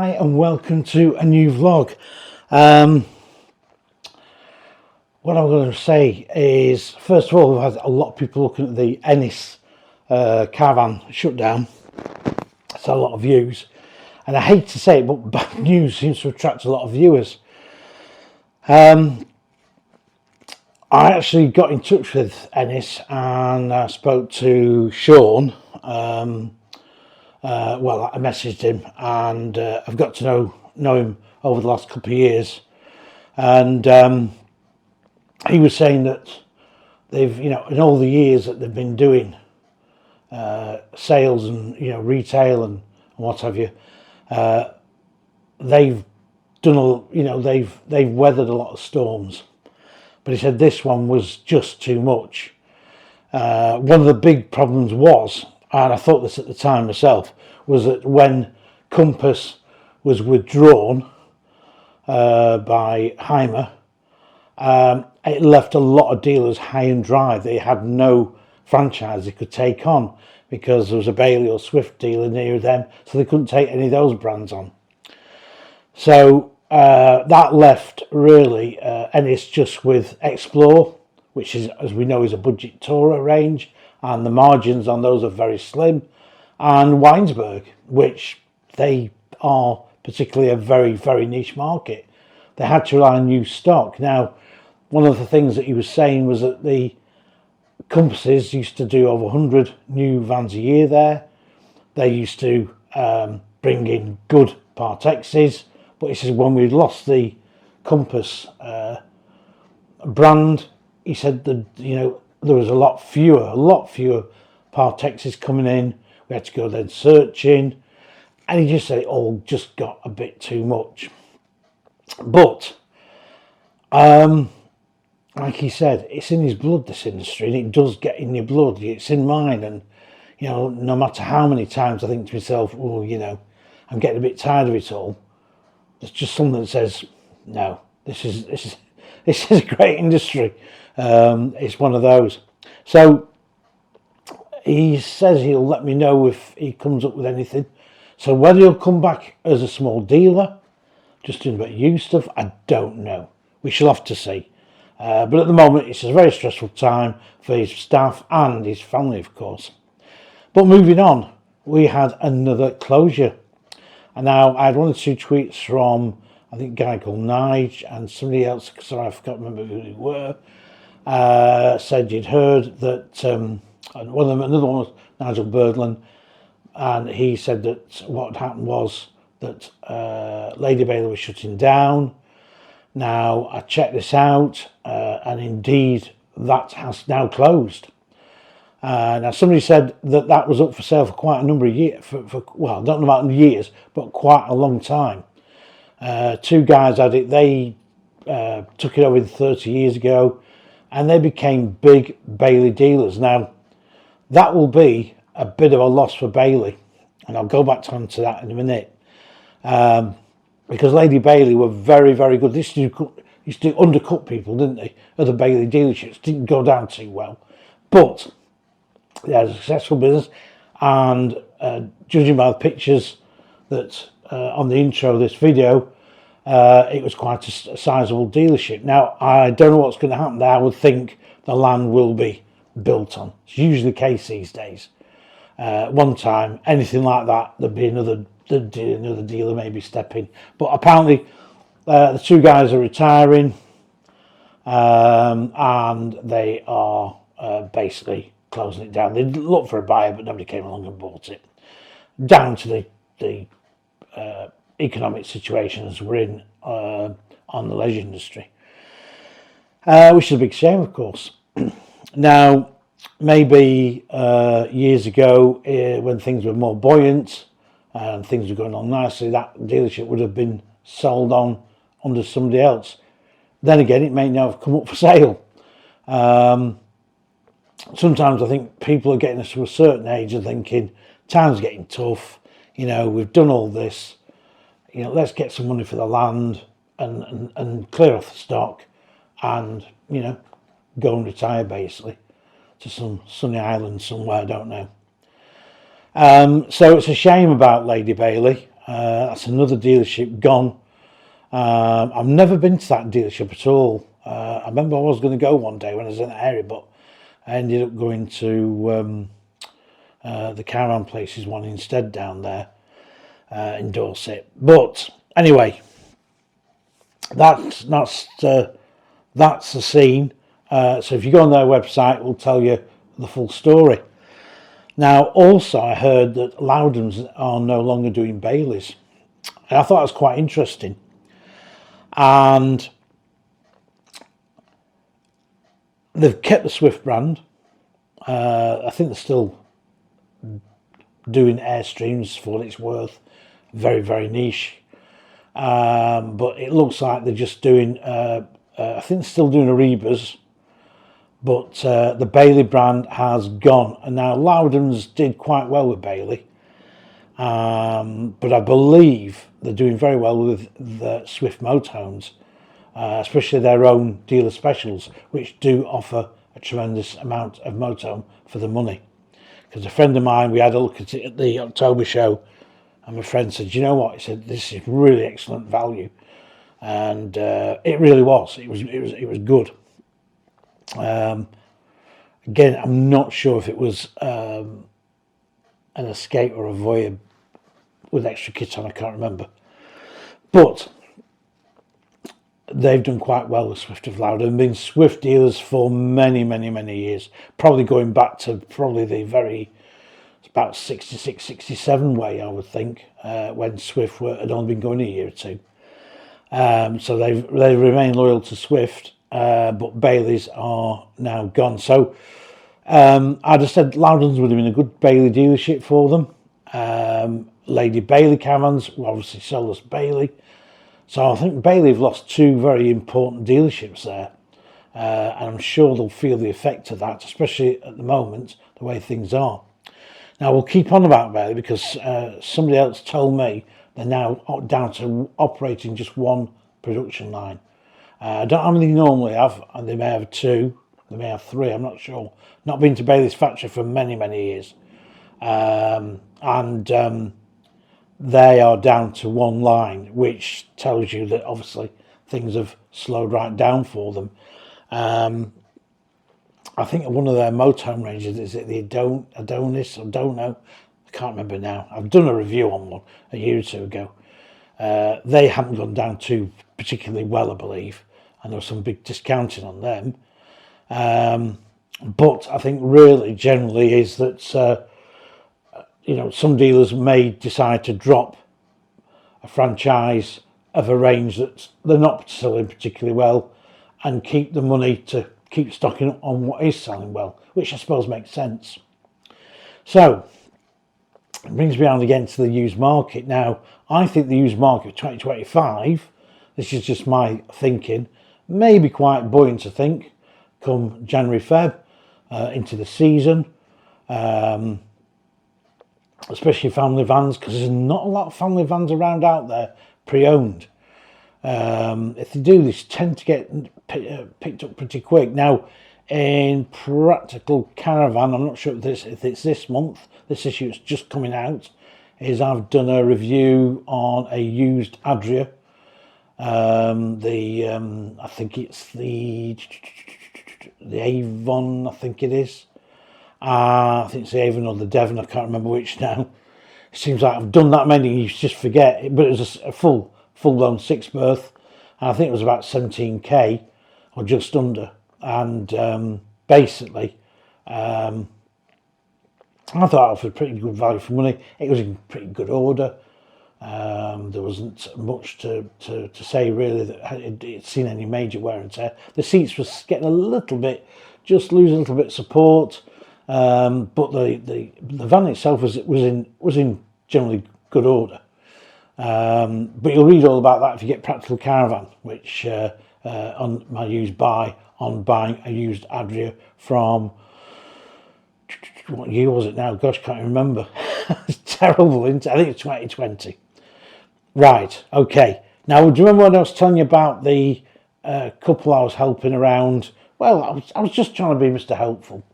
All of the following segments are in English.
Hi and welcome to a new vlog. What I'm going to say is, first of all, we've had a lot of people looking at the Ennis caravan shutdown. It's a lot of views, and I hate to say it, but bad news seems to attract a lot of viewers. I actually got in touch with Ennis and I spoke to Sean. Well, I messaged him and I've got to know him over the last couple of years, and he was saying that they've, in all the years that they've been doing sales and retail and what have you, they've done they've weathered a lot of storms, but he said this one was just too much. One of the big problems was, and I thought this at the time myself, was that when Compass was withdrawn by Heimer, it left a lot of dealers high and dry. They had no franchise they could take on because there was a Bailey or Swift dealer near them, so they couldn't take any of those brands on. So that left really Ennis just with Explore, which is, as we know, is a budget tourer range, and the margins on those are very slim, and Weinsberg, which they are particularly a very, very niche market. They had to rely on new stock. Now, one of the things that he was saying was that the Compasses used to do over 100 new vans a year there. They used to bring in good Part X's, but he says when we lost the Compass brand, he said that there was a lot fewer Part X's coming in. We had to go then searching, and he just said it all just got a bit too much. But like he said, it's in his blood, this industry, and it does get in your blood. It's in mine, and no matter how many times I think to myself, oh, I'm getting a bit tired of it all, there's just something that says, no, this is a great industry. It's one of those. So he says he'll let me know if he comes up with anything. So whether he'll come back as a small dealer, just doing a bit of used stuff, I don't know. We shall have to see. But at the moment, it's a very stressful time for his staff and his family, of course. But moving on, we had another closure. And now I had one or two tweets from, I think, a guy called Nige and somebody else, sorry, I forgot to remember who they were, said you'd heard that, another one was Nigel Birdland, and he said that what happened was that Lady Bailey was shutting down. Now, I checked this out, and indeed that has now closed. Now, somebody said that that was up for sale for quite a number of years, well, I don't know about years, but quite a long time. Two guys had it. They took it over 30 years ago, and they became big Bailey dealers. Now, that will be a bit of a loss for Bailey, and I'll go back onto that in a minute. Because Lady Bailey were very, very good. They used to undercut people, didn't they? Other Bailey dealerships didn't go down too well, but they had a successful business. And judging by the pictures that on the intro of this video, it was quite a sizable dealership. Now, I don't know what's going to happen there. I would think the land will be built on. It's usually the case these days. One time, anything like that, there'd be another dealer maybe stepping. But apparently, the two guys are retiring, and they are basically closing it down. They looked for a buyer, but nobody came along and bought it. Down to the economic situations we're in on the leisure industry, which is a big shame, of course. Now, maybe years ago, when things were more buoyant and things were going on nicely, that dealership would have been sold on under somebody else. Then again, it may now have come up for sale. Sometimes I think people are getting to a certain age and thinking, time's getting tough, we've done all this, let's get some money for the land and clear off the stock and, go and retire basically to some sunny island somewhere, I don't know. So it's a shame about Lady Bailey. That's another dealership gone. I've never been to that dealership at all. I remember I was going to go one day when I was in the area, but I ended up going to the Caravan Places one instead down there in Dorset. But anyway, that's the scene. So if you go on their website, it will tell you the full story. Now, also, I heard that Loudons are no longer doing Baileys. And I thought it was quite interesting. And they've kept the Swift brand. I think they're still doing Airstreams for what it's worth. Very, very niche. But it looks like they're just doing, I think they're still doing Arebas. But the Bailey brand has gone. And now Loudons did quite well with Bailey. But I believe they're doing very well with the Swift motorhomes, especially their own dealer specials, which do offer a tremendous amount of motorhome for the money. Because a friend of mine, we had a look at it at the October show, and my friend said, you know what? He said, this is really excellent value. And it really was. It was good. Again, I'm not sure if it was an Escape or a Voyeur with extra kit on, I can't remember. But they've done quite well with Swift of Loudon, been Swift dealers for many, many, many years. Probably going back to probably it's about 66, 67 way, I would think, when Swift had only been going a year or two. So they remain loyal to Swift, but Baileys are now gone. So I just said Loudons would have been a good Bailey dealership for them. Lady Bailey Caravans will obviously sold us Bailey. So I think Bailey have lost two very important dealerships there. And I'm sure they'll feel the effect of that, especially at the moment, the way things are. Now, we'll keep on about Bailey because somebody else told me they're now down to operating just one production line. I don't know how many they normally have, and they may have two, they may have three, I'm not sure. Not been to Bailey's factory for many, many years. They are down to one line, which tells you that obviously things have slowed right down for them. I think one of their motorhome ranges, is it the Adonis? I don't know. I can't remember now. I've done a review on one a year or two ago. They haven't gone down too particularly well, I believe. And there was some big discounting on them. But I think really generally is that some dealers may decide to drop a franchise of a range that they're not selling particularly well and keep the money to keep stocking on what is selling well, which I suppose makes sense. So it brings me on again to the used market. Now, I think the used market 2025, this is just my thinking, may be quite buoyant, I think, come January, Feb, into the season. Especially family vans, because there's not a lot of family vans around out there pre-owned. If they do, they tend to get picked up pretty quick. Now, in Practical Caravan, I'm not sure if it's this month, this issue is just coming out, is I've done a review on a used Adria. I think it's the Avon, I think it is. I think it's the Avon or the Devon, I can't remember which now. It seems like I've done that many, you just forget. But it was a full-blown six berth. And I think it was about 17k or just under. And basically, I thought it offered pretty good value for money. It was in pretty good order. There wasn't much to say really that it'd seen any major wear and tear. The seats was getting a little bit, just losing a little bit of support. But the van itself was in generally good order. But you'll read all about that if you get Practical Caravan, which on my used buy on buying a used Adria from, what year was it now? Gosh, can't remember. It's terrible, isn't it? I think it's 2020. Right, okay. Now, do you remember when I was telling you about the couple I was helping around? Well, I was just trying to be Mr. Helpful.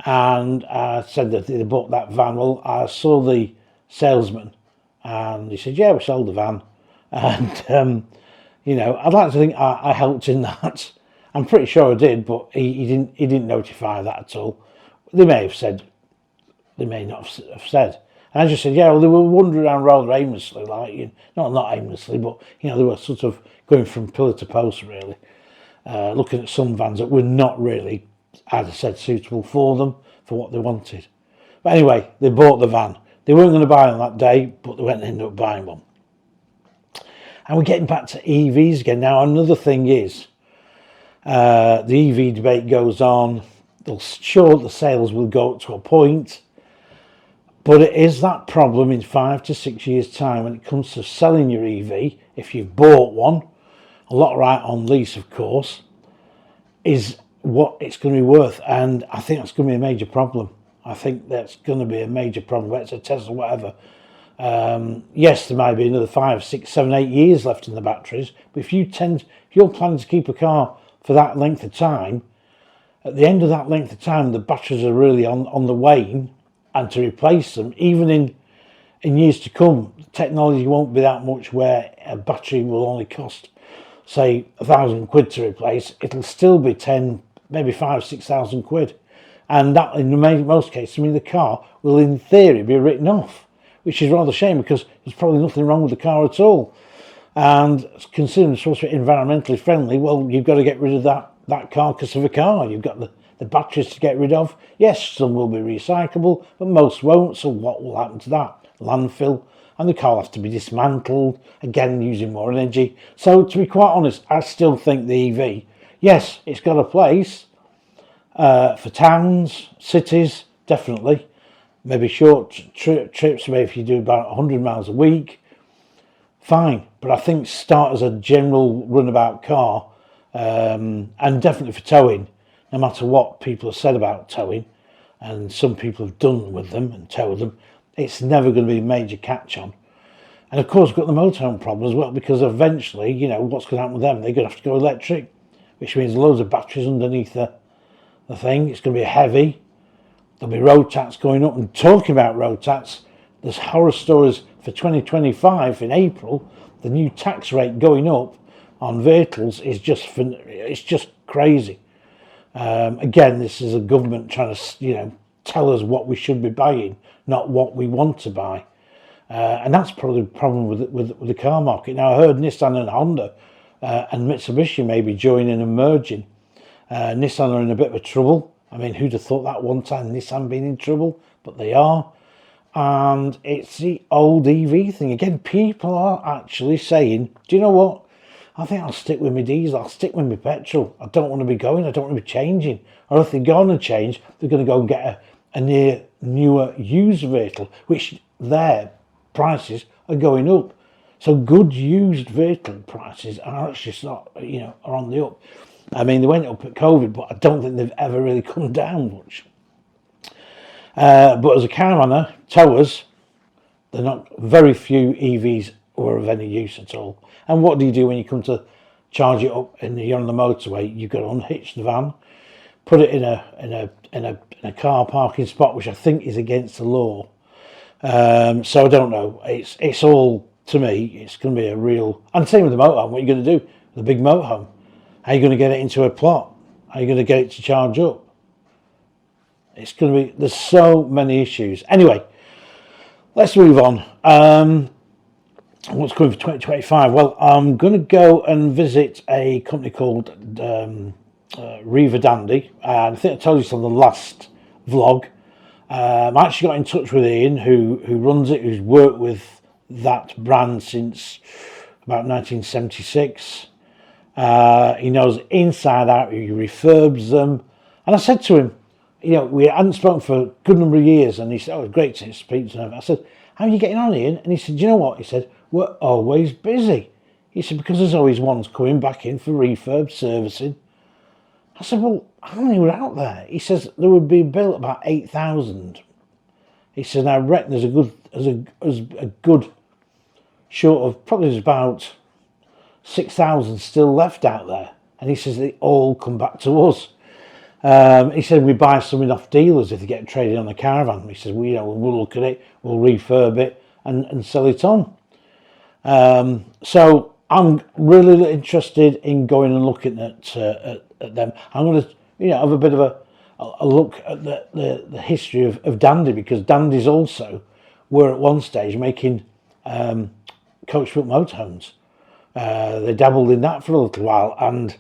And I said that they bought that van. Well, I saw the salesman And he said, yeah, we sold the van. And, you know, I'd like to think I helped in that. I'm pretty sure I did, but he didn't notify that at all. They may have said, they may not have said. And I just said, yeah, well, they were wandering around rather aimlessly, like, you know, not aimlessly, but, you know, they were sort of going from pillar to post, really, looking at some vans that were not really, as I said, suitable for them, for what they wanted. But anyway, they bought the van. They weren't going to buy on that day, but they went and ended up buying one. And we're getting back to EVs again. Now, another thing is, the EV debate goes on. Sure, the sales will go up to a point, but it is that problem in 5 to 6 years' time when it comes to selling your EV, if you've bought one, a lot right on lease, of course, is what it's going to be worth. And I think that's going to be a major problem. I think that's going to be a major problem, whether it's a Tesla, whatever. Yes, there might be another 5, 6, 7, 8 years left in the batteries, but if you're planning to keep a car for that length of time, at the end of that length of time, the batteries are really on the wane, and to replace them, even in years to come, technology won't be that much where a battery will only cost, say, £1,000 to replace. It'll still be 10, maybe 5, 6,000 quid. And that, in most cases, I mean, the car will, in theory, be written off, which is rather a shame because there's probably nothing wrong with the car at all. And considering it's supposed to be environmentally friendly, well, you've got to get rid of that carcass of a car. You've got the batteries to get rid of. Yes, some will be recyclable, but most won't. So what will happen to that? Landfill. And the car will have to be dismantled, again, using more energy. So to be quite honest, I still think the EV, yes, it's got a place for towns, cities, definitely. Maybe short trips, maybe if you do about 100 miles a week, fine. But I think start as a general runabout car, and definitely for towing, no matter what people have said about towing, and some people have done with them and towed them, it's never going to be a major catch-on. And of course, we've got the motorhome problem as well, because eventually, you know, what's going to happen with them? They're going to have to go electric, which means loads of batteries underneath the thing. It's going to be heavy. There'll be road tax going up. And talking about road tax, there's horror stories for 2025 in April. The new tax rate going up on vehicles is just crazy. Again, this is a government trying to, you know, tell us what we should be buying, not what we want to buy. And that's probably the problem with the car market. Now, I heard Nissan and Honda and Mitsubishi may be joining and merging. Nissan are in a bit of trouble. I mean, who'd have thought that one time, Nissan being in trouble? But they are. And it's the old EV thing. Again, people are actually saying, do you know what? I think I'll stick with my diesel. I'll stick with my petrol. I don't want to be going. I don't want to be changing. Or if they're going to change, they're going to go and get a newer used vehicle, which their prices are going up. So good used vehicle prices are actually are on the up. I mean, they went up at COVID, but I don't think they've ever really come down much. But as a caravaner, towers, they're not, very few EVs are of any use at all. And what do you do when you come to charge it up and you're on the motorway? You've got to unhitch the van, put it in a car parking spot, which I think is against the law. So I don't know. It's all, to me, it's going to be a real. And same with the motorhome. What are you going to do? The big motorhome. How are you going to get it into a plot? How are you going to get it to charge up? It's going to be. There's so many issues. Anyway, let's move on. What's coming for 2025? Well, I'm going to go and visit a company called Riva Dandy. And I think I told you this on the last vlog. I actually got in touch with Ian, who runs it, who's worked with that brand since about 1976. He knows inside out. He refurbs them. And I said to him, you know, we hadn't spoken for a good number of years, and he said, oh, it's great to speak to him. I said, how are you getting on, Ian? And he said, you know what? He said, we're always busy. He said, because there's always ones coming back in for refurb servicing. I said, well, how many were out there? He says, there would be built about 8,000. He said, I reckon there's a good short of, probably there's about 6,000 still left out there. And he says, they all come back to us. He said, we buy something off dealers if they get traded on the caravan. He says, we'll look at it, we'll refurb it, and sell it on. So I'm really interested in going and looking at them. I'm going to have a bit of a look at the history of Dandy, because Dandy's also were at one stage making coach-built motorhomes. They dabbled in that for a little while, and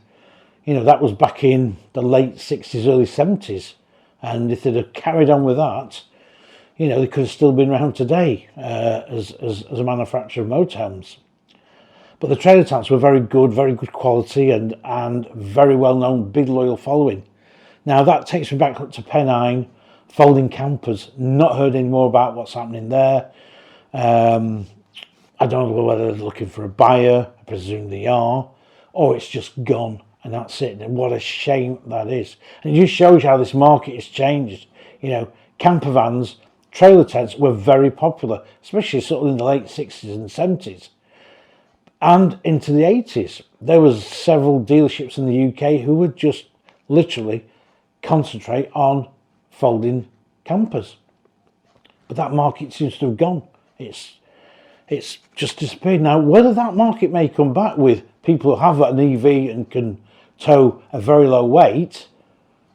that was back in the late 60s, early 70s. And if they'd have carried on with that, they could have still been around today as a manufacturer of motorhomes. But the trailer tanks were very good quality, and very well known, big loyal following. Now that takes me back up to Pennine, folding campers. Not heard any more about what's happening there. I don't know whether they're looking for a buyer. I presume they are, or it's just gone and that's it. And what a shame that is. And it just shows how this market has changed. Camper vans, trailer tents were very popular, especially sort of in the late 60s and 70s. And into the 80s, there was several dealerships in the UK who would just literally concentrate on folding campers. But that market seems to have gone. It's just disappeared. Now, whether that market may come back with people who have an EV and can tow a very low weight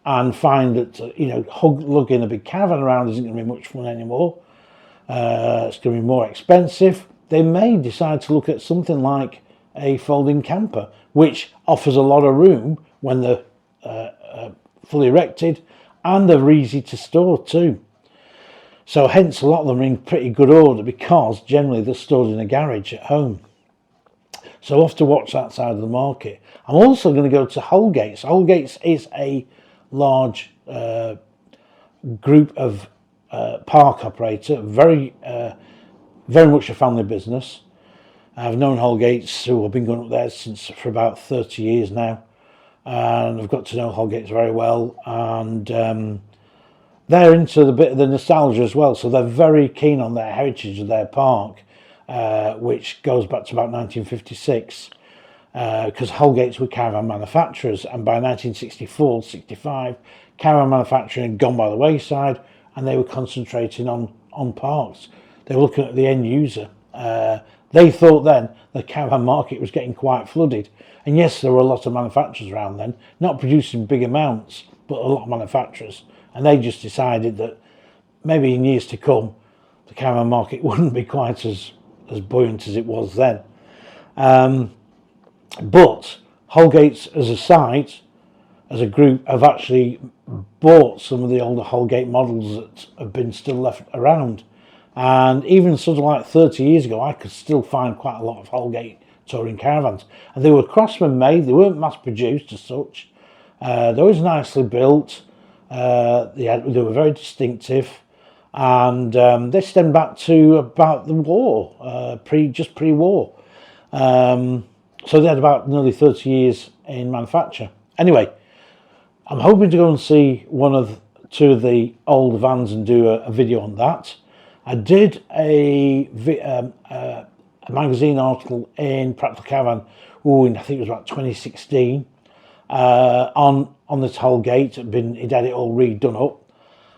and find that, lugging a big caravan around isn't going to be much fun anymore. It's going to be more expensive. They may decide to look at something like a folding camper, which offers a lot of room when they're fully erected, and they're easy to store too. So hence a lot of them are in pretty good order, because generally they're stored in a garage at home. So we'll have to watch that side of the market. I'm also going to go to Holgates. Holgates is a large group of park operator, very much a family business. I've known Holgates, who have been going up there for about 30 years now, and I've got to know Holgates very well, and they're into the bit of the nostalgia as well, so they're very keen on their heritage of their park, which goes back to about 1956, because Holgates were caravan manufacturers, and by 1964-65 caravan manufacturing had gone by the wayside, and they were concentrating on parks. They were looking at the end user. They thought then the caravan market was getting quite flooded, and yes, there were a lot of manufacturers around then, not producing big amounts, but a lot of manufacturers. And they just decided that maybe in years to come, the caravan market wouldn't be quite as buoyant as it was then. But Holgates as a site, as a group, have actually bought some of the older Holgate models that have been still left around. And even sort of like 30 years ago, I could still find quite a lot of Holgate touring caravans. And they were Craftsman made, they weren't mass produced as such. They was nicely built. They were very distinctive, and they stem back to about the war, pre-war. So they had about nearly 30 years in manufacture. Anyway, I'm hoping to go and see two of the old vans and do a video on that. I did a magazine article in Practical Caravan, I think it was about 2016, on this Holgate. He'd had it all redone up.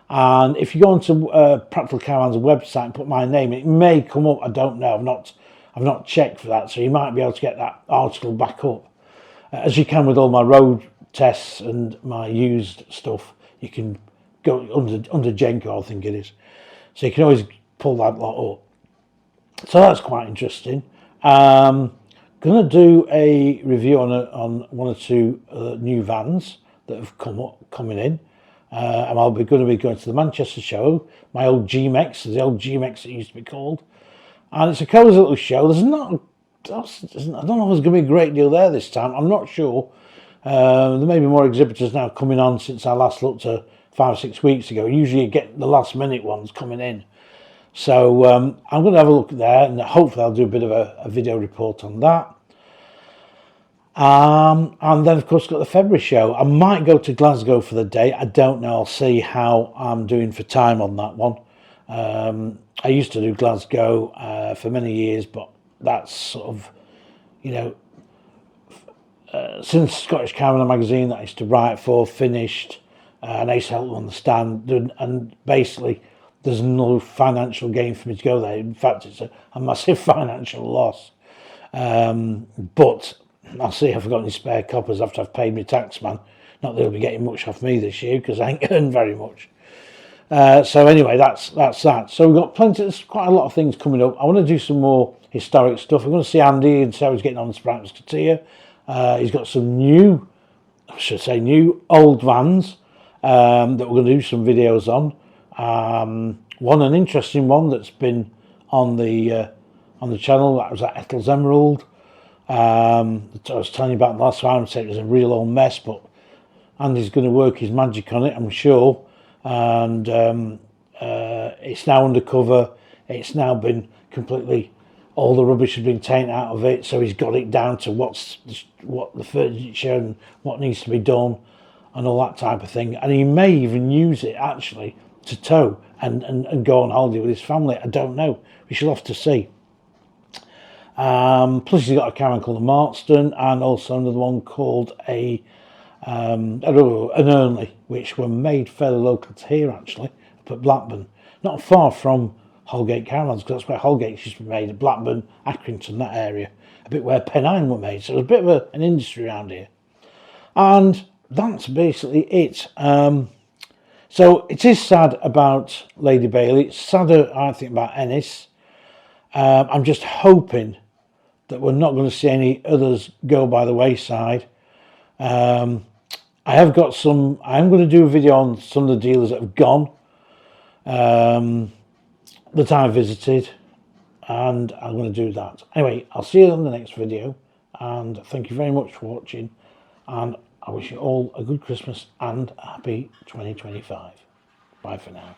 And if you go onto Practical Caravan's website and put my name, it may come up. I don't know. I've not checked for that, so you might be able to get that article back up. As you can with all my road tests and my used stuff, you can go under Genco, I think it is. So you can always pull that lot up. So that's quite interesting. Going to do a review on one or two new vans that have coming in. And I'll be going to be going to the Manchester show, my old G-Mex, the old G-Mex it used to be called. And it's a cosy little show. I don't know if there's going to be a great deal there this time. I'm not sure. There may be more exhibitors now coming on since I last looked 5 or 6 weeks ago. Usually you get the last minute ones coming in. So I'm going to have a look there, and hopefully I'll do a bit of a video report on that. And then of course got the February show. I might go to Glasgow for the day. I don't know. I'll see how I'm doing for time on that one. I used to do Glasgow for many years, but that's sort of, since Scottish Caravan magazine that I used to write for finished, and I used to help them on the stand, and basically there's no financial gain for me to go there. In fact, it's a massive financial loss. But I'll see if I've got any spare coppers after I've paid my tax man. Not that he'll be getting much off me this year because I ain't earned very much. So anyway, that's that. So we've got there's quite a lot of things coming up. I want to do some more historic stuff. I'm going to see Andy and see how he's getting on the Sprite Musketeer. He's got some new old vans that we're going to do some videos on. An interesting one that's been on the channel, that was at Ethel's Emerald. I was telling you about the last time, I said it was a real old mess, but Andy's going to work his magic on it, I'm sure. And it's now undercover. It's now been completely, all the rubbish has been taken out of it, so he's got it down to what the furniture and what needs to be done and all that type of thing. And he may even use it actually to tow and go on holiday with his family. I don't know. We shall have to see. Plus he's got a caravan called a Marston, and also another one called an Ernley, which were made fairly local to here actually, up at Blackburn, not far from Holgate Caravans, because that's where Holgate used to be made, at Blackburn, Accrington, that area, a bit where Pennine were made. So there's a bit of an industry around here, and that's basically it. So it is sad about Lady Bailey. It's sadder, I think, about Ennis. I'm just hoping that we're not going to see any others go by the wayside. I am going to do a video on some of the dealers that have gone, that I visited, and I'm going to do that. Anyway, I'll see you in the next video, and thank you very much for watching, and I wish you all a good Christmas and a happy 2025. Bye for now.